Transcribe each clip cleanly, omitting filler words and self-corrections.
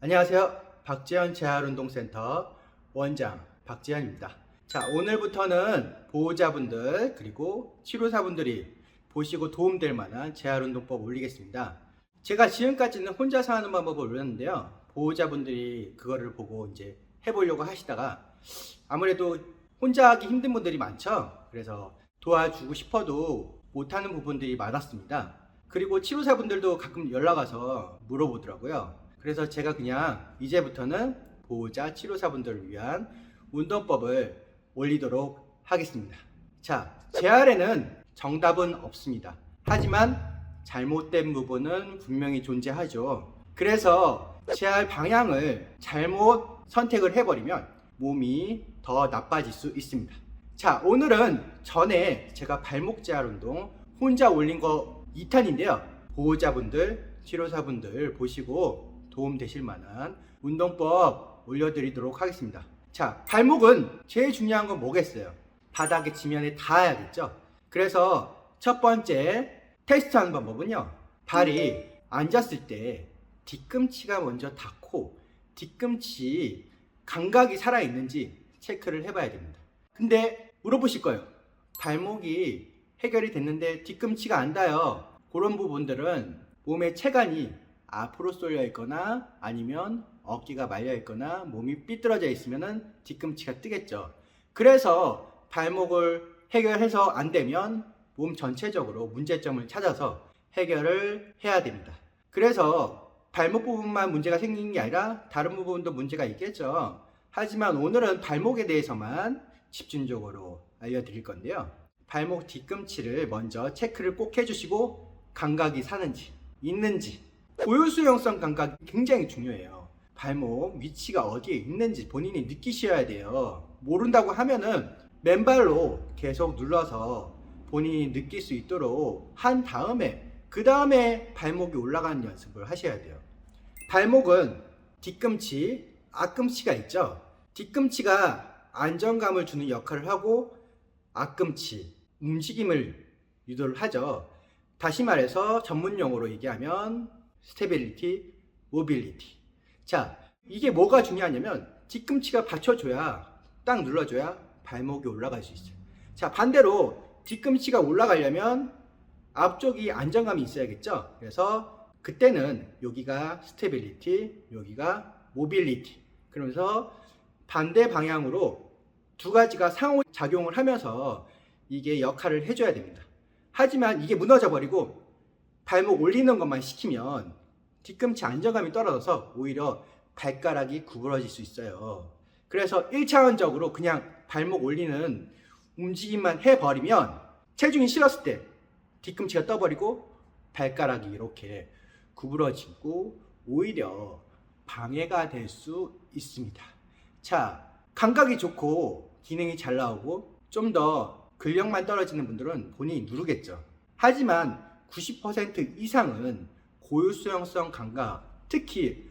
안녕하세요. 박지현 재활운동센터 원장 박지현입니다. 자, 오늘부터는 보호자분들 그리고 치료사분들이 보시고 도움될 만한 재활운동법 올리겠습니다. 제가 지금까지는 혼자서 하는 방법을 올렸는데요. 보호자분들이 그거를 보고 이제 해보려고 하시다가 아무래도 혼자 하기 힘든 분들이 많죠. 그래서 도와주고 싶어도 못하는 부분들이 많았습니다. 그리고 치료사분들도 가끔 연락 와서 물어보더라고요. 그래서 제가 그냥 이제부터는 보호자 치료사분들을 위한 운동법을 올리도록 하겠습니다. 자, 재활에는 정답은 없습니다. 하지만 잘못된 부분은 분명히 존재하죠. 그래서 재활 방향을 잘못 선택을 해버리면 몸이 더 나빠질 수 있습니다. 자, 오늘은 전에 제가 발목 재활 운동 혼자 올린 거 2탄인데요. 보호자분들, 치료사분들 보시고 도움 되실 만한 운동법 올려드리도록 하겠습니다. 자, 발목은 제일 중요한 건 뭐겠어요? 바닥에 지면에 닿아야겠죠? 그래서 첫 번째 테스트 하는 방법은요, 발이 앉았을 때 뒤꿈치가 먼저 닿고 뒤꿈치 감각이 살아있는지 체크를 해봐야 됩니다. 근데 물어보실 거예요. 발목이 해결이 됐는데 뒤꿈치가 안 닿아요. 그런 부분들은 몸의 체간이 앞으로 쏠려 있거나 아니면 어깨가 말려 있거나 몸이 삐뚤어져 있으면 뒤꿈치가 뜨겠죠. 그래서 발목을 해결해서 안 되면 몸 전체적으로 문제점을 찾아서 해결을 해야 됩니다. 그래서 발목 부분만 문제가 생기는 게 아니라 다른 부분도 문제가 있겠죠. 하지만 오늘은 발목에 대해서만 집중적으로 알려드릴 건데요. 발목 뒤꿈치를 먼저 체크를 꼭 해주시고 감각이 사는지 있는지, 고유수용성 감각이 굉장히 중요해요. 발목 위치가 어디에 있는지 본인이 느끼셔야 돼요. 모른다고 하면은 맨발로 계속 눌러서 본인이 느낄 수 있도록 한 다음에 그 다음에 발목이 올라가는 연습을 하셔야 돼요. 발목은 뒤꿈치, 앞꿈치가 있죠. 뒤꿈치가 안정감을 주는 역할을 하고 앞꿈치, 움직임을 유도를 하죠. 다시 말해서 전문용어로 얘기하면 스테빌리티, 모빌리티. 자, 이게 뭐가 중요하냐면 뒤꿈치가 받쳐줘야, 딱 눌러줘야 발목이 올라갈 수 있어요. 자, 반대로 뒤꿈치가 올라가려면 앞쪽이 안정감이 있어야겠죠. 그래서 그때는 여기가 스테빌리티, 여기가 모빌리티. 그러면서 반대 방향으로 두 가지가 상호작용을 하면서 이게 역할을 해줘야 됩니다. 하지만 이게 무너져 버리고 발목 올리는 것만 시키면 뒤꿈치 안정감이 떨어져서 오히려 발가락이 구부러질 수 있어요. 그래서 1차원적으로 그냥 발목 올리는 움직임만 해버리면 체중이 실었을 때 뒤꿈치가 떠버리고 발가락이 이렇게 구부러지고 오히려 방해가 될 수 있습니다. 자, 감각이 좋고 기능이 잘 나오고 좀 더 근력만 떨어지는 분들은 본인이 누르겠죠. 하지만 90% 이상은 고유수용성 감각, 특히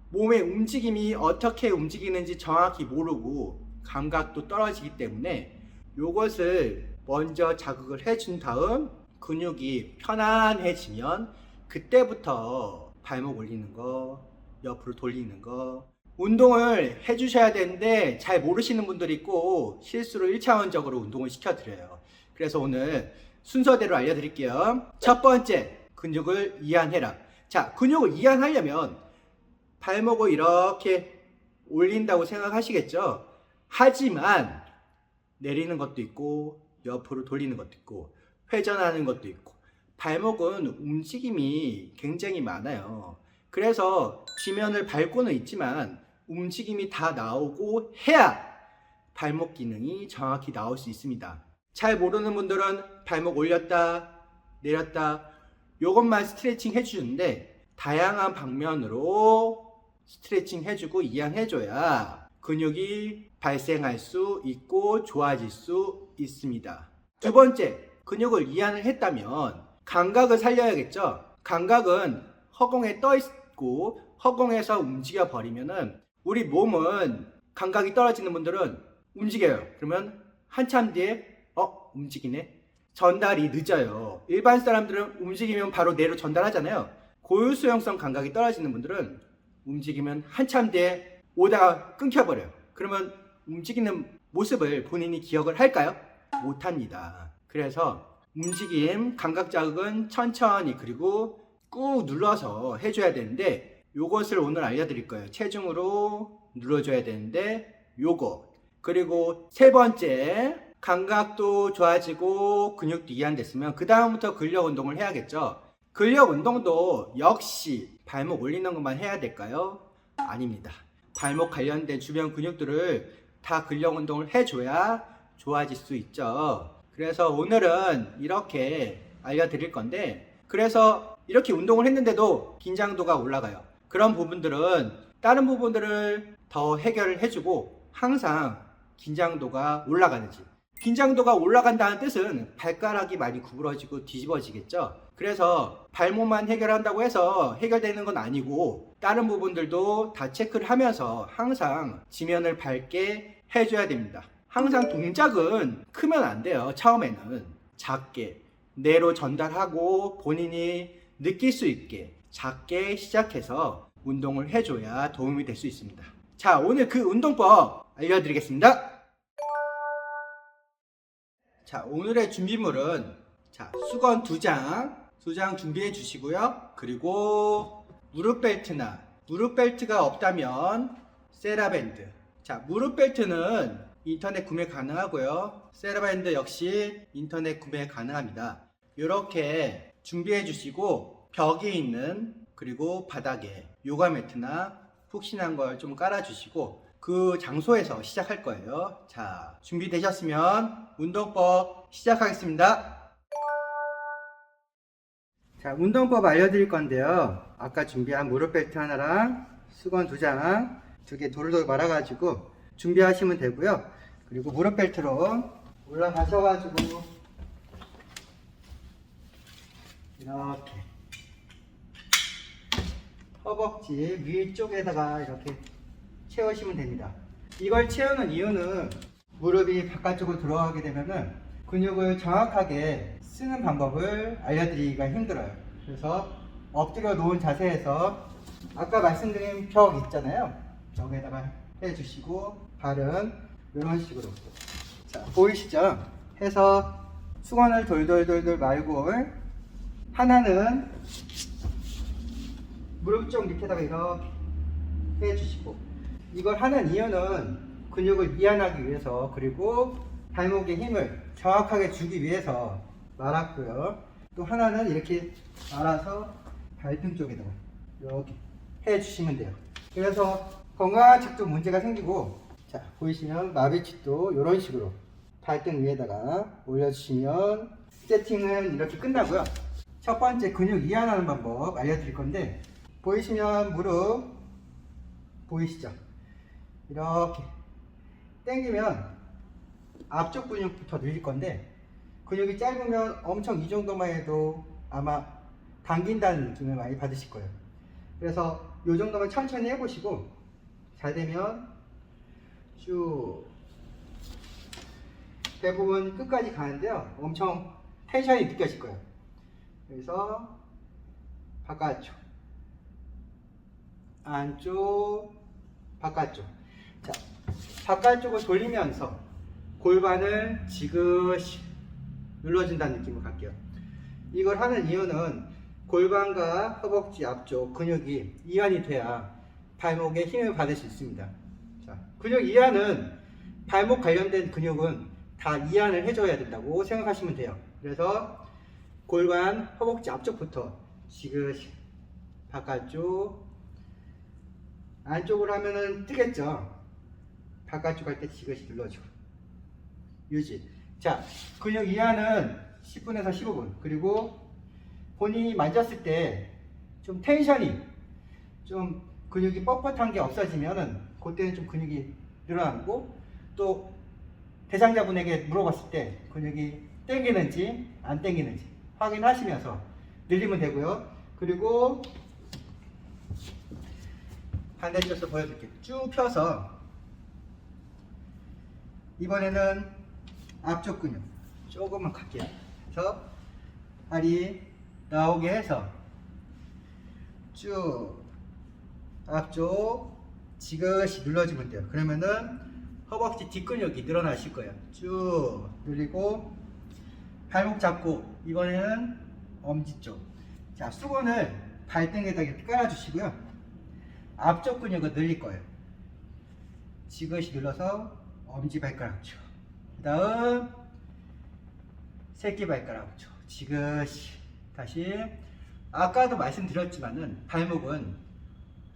몸의 움직임이 어떻게 움직이는지 정확히 모르고 감각도 떨어지기 때문에 이것을 먼저 자극을 해준 다음 근육이 편안해지면 그때부터 발목 올리는 거, 옆으로 돌리는 거 운동을 해주셔야 되는데 잘 모르시는 분들이 있고 실수로 1차원적으로 운동을 시켜드려요. 그래서 오늘 순서대로 알려드릴게요. 첫 번째, 근육을 이완해라. 자, 근육을 이완하려면 발목을 이렇게 올린다고 생각하시겠죠? 하지만 내리는 것도 있고 옆으로 돌리는 것도 있고 회전하는 것도 있고 발목은 움직임이 굉장히 많아요. 그래서 지면을 밟고는 있지만 움직임이 다 나오고 해야 발목 기능이 정확히 나올 수 있습니다. 잘 모르는 분들은 발목 올렸다 내렸다 요것만 스트레칭 해주는데 다양한 방면으로 스트레칭 해주고 이완해줘야 근육이 발생할 수 있고 좋아질 수 있습니다. 두 번째, 근육을 이완을 했다면 감각을 살려야겠죠. 감각은 허공에 떠 있고 허공에서 움직여 버리면은 우리 몸은 감각이 떨어지는 분들은 움직여요. 그러면 한참 뒤에 움직이네. 전달이 늦어요. 일반 사람들은 움직이면 바로 뇌로 전달하잖아요. 고유수용성 감각이 떨어지는 분들은 움직이면 한참 뒤에 오다가 끊겨버려요. 그러면 움직이는 모습을 본인이 기억을 할까요? 못합니다. 그래서 움직임, 감각 자극은 천천히 그리고 꾹 눌러서 해줘야 되는데 요것을 오늘 알려드릴 거예요. 체중으로 눌러줘야 되는데 요거. 그리고 세 번째, 감각도 좋아지고 근육도 이완됐으면 그 다음부터 근력 운동을 해야겠죠. 근력 운동도 역시 발목 올리는 것만 해야 될까요? 아닙니다. 발목 관련된 주변 근육들을 다 근력 운동을 해줘야 좋아질 수 있죠. 그래서 오늘은 이렇게 알려드릴 건데, 그래서 이렇게 운동을 했는데도 긴장도가 올라가요. 그런 부분들은 다른 부분들을 더 해결을 해주고 항상 긴장도가 올라가는지. 긴장도가 올라간다는 뜻은 발가락이 많이 구부러지고 뒤집어지겠죠. 그래서 발목만 해결한다고 해서 해결되는 건 아니고 다른 부분들도 다 체크를 하면서 항상 지면을 밟게 해줘야 됩니다. 항상 동작은 크면 안 돼요. 처음에는 작게 뇌로 전달하고 본인이 느낄 수 있게 작게 시작해서 운동을 해줘야 도움이 될 수 있습니다. 자, 오늘 그 운동법 알려드리겠습니다. 자, 오늘의 준비물은 수건 2장 준비해 주시고요. 그리고 무릎 벨트가 없다면 세라밴드. 자, 무릎 벨트는 인터넷 구매 가능하고요. 세라밴드 역시 인터넷 구매 가능합니다. 이렇게 준비해 주시고 벽에 있는 그리고 바닥에 요가 매트나 푹신한 걸 좀 깔아 주시고 그 장소에서 시작할 거예요. 자, 준비되셨으면 운동법 시작하겠습니다. 자, 운동법 알려드릴 건데요. 아까 준비한 무릎 벨트 하나랑 수건 2장, 2개 돌돌 말아가지고 준비하시면 되고요. 그리고 무릎 벨트로 올라가셔가지고 이렇게 허벅지 위쪽에다가 이렇게 채우시면 됩니다. 이걸 채우는 이유는 무릎이 바깥쪽으로 들어가게 되면은 근육을 정확하게 쓰는 방법을 알려드리기가 힘들어요. 그래서 엎드려 놓은 자세에서 아까 말씀드린 벽 있잖아요. 벽에다가 해주시고 발은 이런 식으로. 자, 보이시죠? 해서 수건을 돌돌돌돌 말고 하나는 무릎 쪽 밑에다가 이렇게 해주시고, 이걸 하는 이유는 근육을 이완하기 위해서 그리고 발목에 힘을 정확하게 주기 위해서 말았고요. 또 하나는 이렇게 말아서 발등 쪽에다가 이렇게 해주시면 돼요. 그래서 건강한 척도 문제가 생기고, 자, 보이시면 마비칫도 이런 식으로 발등 위에다가 올려주시면 세팅은 이렇게 끝나고요. 첫 번째 근육 이완하는 방법 알려드릴 건데, 보이시면 무릎 보이시죠? 이렇게 당기면 앞쪽 근육부터 늘릴 건데, 근육이 짧으면 엄청 이 정도만 해도 아마 당긴다는 느낌을 많이 받으실 거예요. 그래서 이 정도만 천천히 해보시고 잘 되면 쭉 대부분 끝까지 가는데요. 엄청 텐션이 느껴질 거예요. 그래서 바깥쪽, 안쪽, 바깥쪽. 자, 바깥쪽을 돌리면서 골반을 지그시 눌러준다는 느낌으로 갈게요. 이걸 하는 이유는 골반과 허벅지 앞쪽 근육이 이완이 돼야 발목에 힘을 받을 수 있습니다. 자, 근육 이완은 발목 관련된 근육은 다 이완을 해줘야 된다고 생각하시면 돼요. 그래서 골반, 허벅지 앞쪽부터 지그시 바깥쪽, 안쪽으로 하면은 뜨겠죠. 바깥쪽 할 때 지그시 눌러주고 유지. 자, 근육 이완은 10분에서 15분. 그리고 본인이 만졌을 때 좀 텐션이 좀 근육이 뻣뻣한 게 없어지면은 그때는 좀 근육이 늘어나고, 또 대상자분에게 물어봤을 때 근육이 당기는지 안 당기는지 확인하시면서 늘리면 되고요. 그리고 반대쪽에서 보여드릴게요. 쭉 펴서 이번에는 앞쪽 근육 조금만 갈게요. 그래서 다리 나오게 해서 쭉 앞쪽 지그시 눌러주면 돼요. 그러면은 허벅지 뒷근육이 늘어나실 거예요. 쭉 늘리고 발목 잡고 이번에는 엄지 쪽. 자, 수건을 발등에다 이렇게 깔아주시고요. 앞쪽 근육을 늘릴 거예요. 지그시 눌러서 엄지 발가락 쪽. 그 다음 새끼 발가락 쪽. 지그시. 다시 아까도 말씀드렸지만은 발목은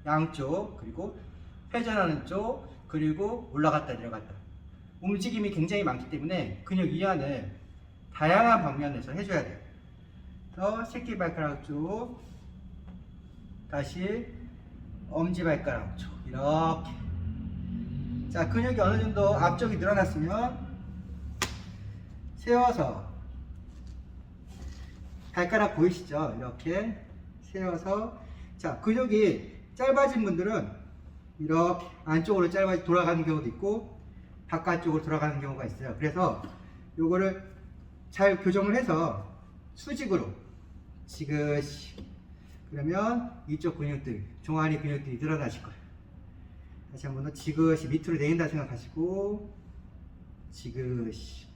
양쪽 그리고 회전하는 쪽 그리고 올라갔다 내려갔다 움직임이 굉장히 많기 때문에 근육 이완을 다양한 방면에서 해줘야 돼요. 그래서 새끼 발가락 쪽 다시 엄지발가락 쪽 이렇게. 자, 근육이 어느 정도 앞쪽이 늘어났으면 세워서 발가락 보이시죠? 이렇게 세워서. 자, 근육이 짧아진 분들은 이렇게 안쪽으로 짧아 돌아가는 경우도 있고 바깥쪽으로 돌아가는 경우가 있어요. 그래서 요거를 잘 교정을 해서 수직으로 지그시. 그러면 이쪽 근육들, 종아리 근육들이 늘어나실 거예요. 다시 한 번 더 지그시 밑으로 내린다 생각하시고 지그시.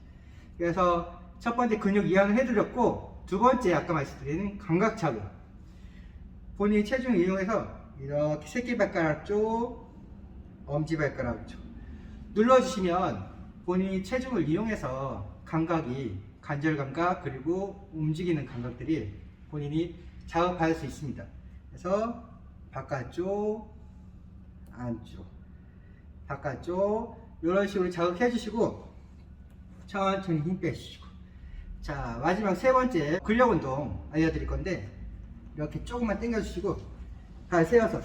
그래서 첫 번째 근육 이완을 해드렸고, 두 번째 아까 말씀드린 감각 자극. 본인이 체중을 이용해서 이렇게 새끼발가락 쪽, 엄지발가락 쪽 눌러주시면 본인이 체중을 이용해서 감각이 관절 감각 그리고 움직이는 감각들이 본인이 자극받을 수 있습니다. 그래서 바깥쪽, 안쪽, 바깥쪽 이런 식으로 자극해 주시고 천천히 힘 빼주시고. 자, 마지막 세 번째 근력 운동 알려드릴 건데, 이렇게 조금만 당겨 주시고 발 세워서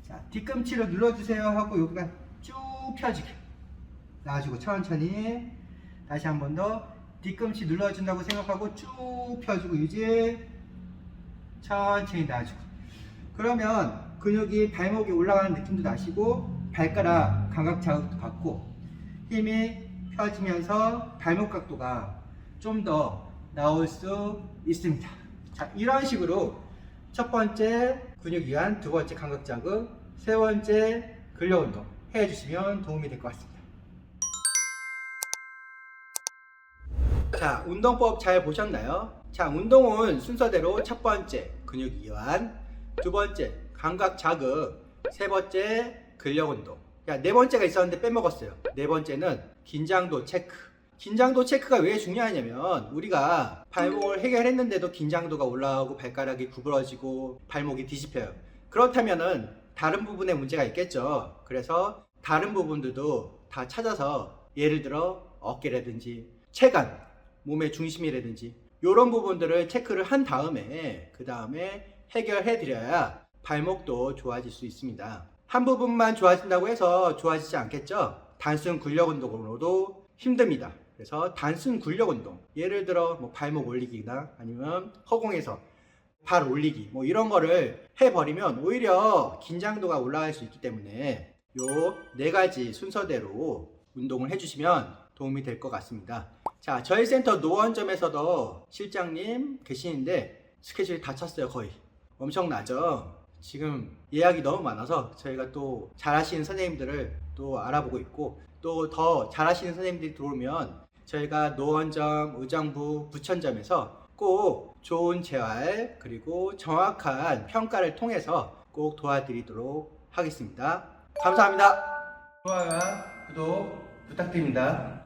자, 뒤꿈치를 눌러주세요 하고 여기가 쭉 펴지게 놔주고 천천히 다시 한 번 더 뒤꿈치 눌러준다고 생각하고 쭉 펴주고 유지. 천천히 놔주고. 그러면 근육이 발목에 올라가는 느낌도 나시고 발가락 감각 자극도 받고 힘이 펴지면서 발목 각도가 좀 더 나올 수 있습니다. 자, 이런 식으로 첫 번째 근육 이완, 두 번째 감각 자극, 세 번째 근력 운동 해주시면 도움이 될 것 같습니다. 자, 운동법 잘 보셨나요? 자, 운동은 순서대로 첫 번째 근육 이완, 두 번째 감각 자극, 세 번째 근력 운동. 야, 네 번째가 있었는데 빼먹었어요. 네 번째는 긴장도 체크. 긴장도 체크가 왜 중요하냐면, 우리가 발목을 해결했는데도 긴장도가 올라가고 발가락이 구부러지고 발목이 뒤집혀요. 그렇다면은 다른 부분에 문제가 있겠죠. 그래서 다른 부분들도 다 찾아서, 예를 들어 어깨라든지 체간, 몸의 중심이라든지 이런 부분들을 체크를 한 다음에 그 다음에 해결해 드려야 발목도 좋아질 수 있습니다. 한 부분만 좋아진다고 해서 좋아지지 않겠죠. 단순 근력 운동으로도 힘듭니다. 그래서 단순 근력 운동, 예를 들어 뭐 발목 올리기나 아니면 허공에서 발 올리기 뭐 이런 거를 해버리면 오히려 긴장도가 올라갈 수 있기 때문에 요 네 가지 순서대로 운동을 해주시면 도움이 될 것 같습니다. 자, 저희 센터 노원점에서도 실장님 계시는데 스케줄이 다 찼어요. 거의 엄청나죠. 지금 예약이 너무 많아서 저희가 또 잘하시는 선생님들을 또 알아보고 있고, 또 더 잘하시는 선생님들이 들어오면 저희가 노원점, 의정부, 부천점에서 꼭 좋은 재활 그리고 정확한 평가를 통해서 꼭 도와드리도록 하겠습니다. 감사합니다. 좋아요와 구독 부탁드립니다.